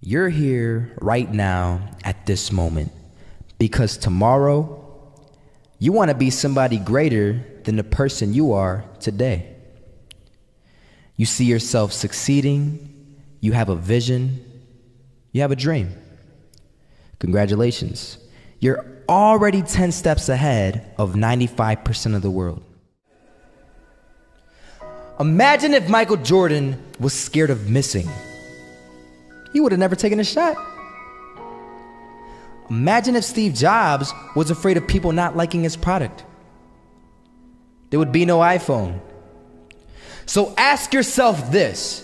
You're here right now at this moment because tomorrow you want to be somebody greater than the person you are today. You see yourself succeeding, you have a vision, you have a dream. Congratulations. You're already 10 steps ahead of 95% of the world. Imagine if Michael Jordan was scared of missing. He would have never taken a shot. Imagine if Steve Jobs was afraid of people not liking his product. There would be no iPhone. So ask yourself this: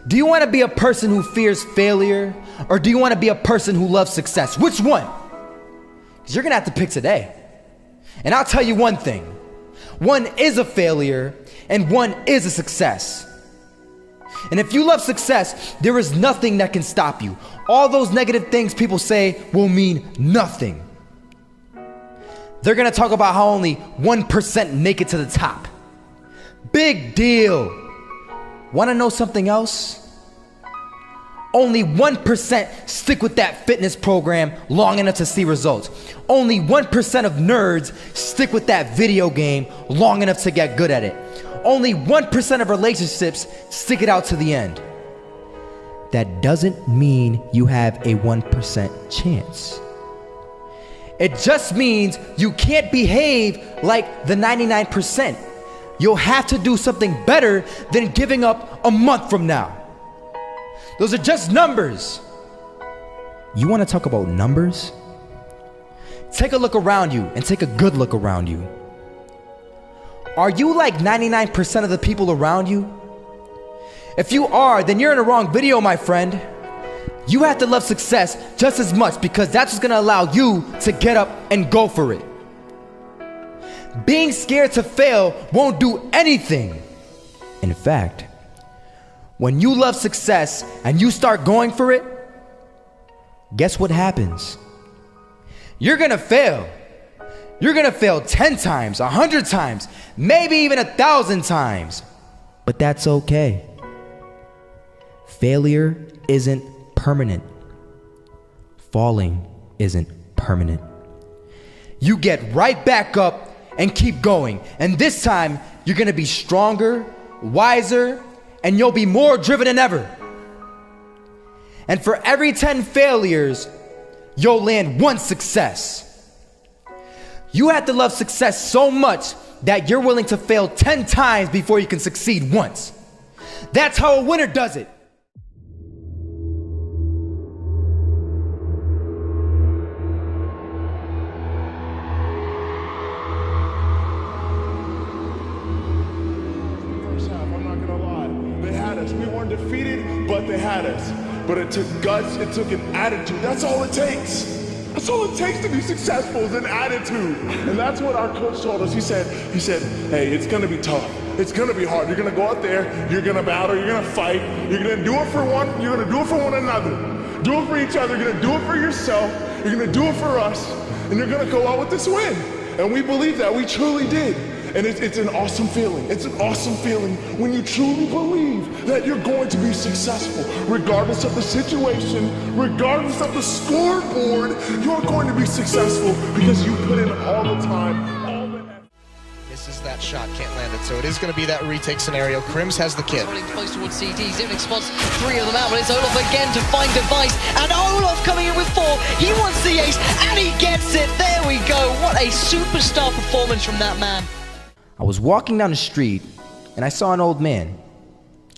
do you want to be a person who fears failure, or do you want to be a person who loves success? Which one? Because you're going to have to pick today. And I'll tell you one thing: one is a failure and one is a success. And if you love success, there is nothing that can stop you. All those negative things people say will mean nothing. They're gonna talk about how only 1% make it to the top. Big deal. Wanna know something else? Only 1% stick with that fitness program long enough to see results. Only 1% of nerds stick with that video game long enough to get good at it. Only 1% of relationships stick it out to the end. That doesn't mean you have a 1% chance. It just means you can't behave like the 99%. You'll have to do something better than giving up a month from now. Those are just numbers. You want to talk about numbers? Take a look around you and take a good look around you. Are you like 99% of the people around you? If you are, then you're in the wrong video, my friend. You have to love success just as much, because that's what's gonna allow you to get up and go for it. Being scared to fail won't do anything. In fact, when you love success and you start going for it, guess what happens? You're gonna fail. You're gonna fail 10 times, 100 times, maybe even 1,000 times. But that's okay. Failure isn't permanent. Falling isn't permanent. You get right back up and keep going. And this time, you're gonna be stronger, wiser, and you'll be more driven than ever. And for every 10 failures, you'll land one success. You have to love success so much that you're willing to fail 10 times before you can succeed once. That's how a winner does it. First half, I'm not gonna lie. They had us. We weren't defeated, but they had us. But it took guts, it took an attitude. That's all it takes. That's all it takes to be successful, is an attitude. And that's what our coach told us. He said, hey, it's gonna be tough. It's gonna be hard. You're gonna go out there, you're gonna battle, you're gonna fight, you're gonna do it for one, you're gonna do it for one another. Do it for each other, you're gonna do it for yourself, you're gonna do it for us, and you're gonna go out with this win. And we believe that, we truly did. And it's an awesome feeling. It's an awesome feeling when you truly believe that you're going to be successful. Regardless of the situation, regardless of the scoreboard, you're going to be successful because you put in all the time, all the effort. Misses that shot, can't land it. So it is going to be that retake scenario. Crims has the kid. Running close towards CT, Zivnik spots 3 of them out, but it's Olof again to find Device, and Olof coming in with 4. He wants the ace, and he gets it. There we go. What a superstar performance from that man. I was walking down the street and I saw an old man.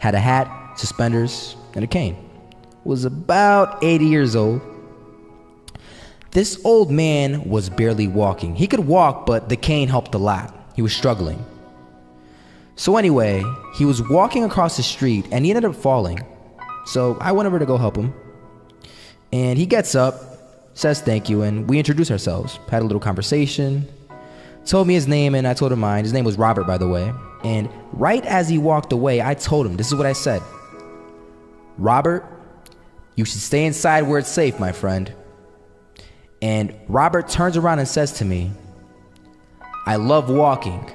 Had a hat, suspenders, and a cane. Was about 80 years old. This old man was barely walking. He could walk, but the cane helped a lot. He was struggling. So anyway, he was walking across the street and he ended up falling. So I went over to go help him. And he gets up, says thank you, and we introduced ourselves. Had a little conversation. Told me his name and I told him mine. His name was Robert, by the way. And right as he walked away, I told him, this is what I said: Robert, you should stay inside where it's safe, my friend. And Robert turns around and says to me, I love walking,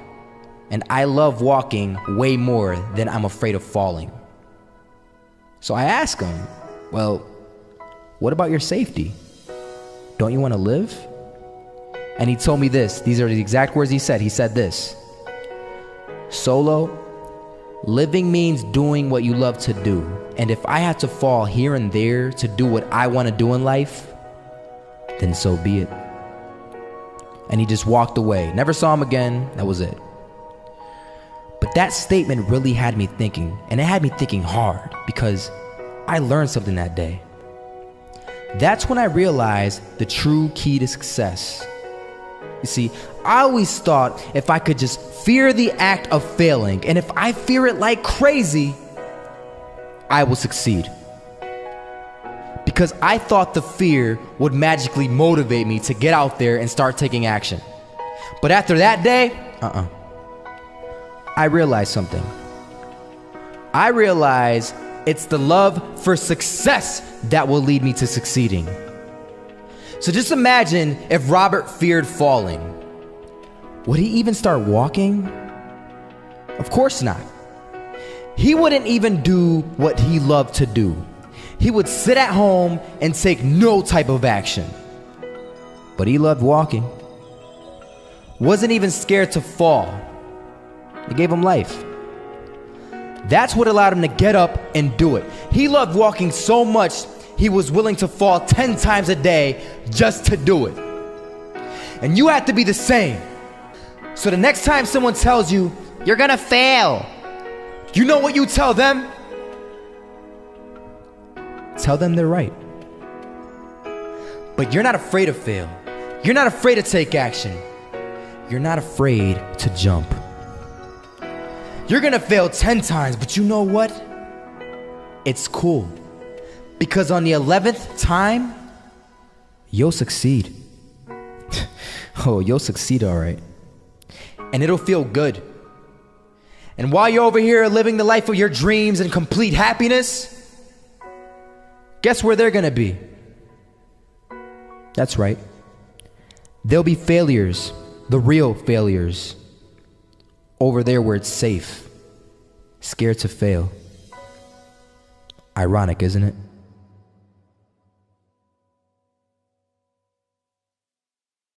and I love walking way more than I'm afraid of falling. So I ask him, well, what about your safety? Don't you want to live? And he told me this. These are the exact words he said. He said this: Solo, living means doing what you love to do. And if I had to fall here and there to do what I want to do in life, then so be it. And he just walked away. Never saw him again. That was it. But that statement really had me thinking, and it had me thinking hard, because I learned something that day. That's when I realized the true key to success. You see, I always thought if I could just fear the act of failing, and if I fear it like crazy, I will succeed. Because I thought the fear would magically motivate me to get out there and start taking action. But after that day, I realized something. I realized it's the love for success that will lead me to succeeding. So just imagine if Robert feared falling. Would he even start walking? Of course not. He wouldn't even do what he loved to do. He would sit at home and take no type of action. But he loved walking. Wasn't even scared to fall. It gave him life. That's what allowed him to get up and do it. He loved walking so much, he was willing to fall 10 times a day just to do it. And you have to be the same. So the next time someone tells you, you're gonna fail, you know what you tell them? Tell them they're right. But you're not afraid to fail. You're not afraid to take action. You're not afraid to jump. You're gonna fail 10 times, but you know what? It's cool. Because on the 11th time, you'll succeed. Oh, you'll succeed, all right. And it'll feel good. And while you're over here living the life of your dreams and complete happiness, guess where they're gonna be? That's right. They'll be failures, the real failures. Over there where it's safe, scared to fail. Ironic, isn't it?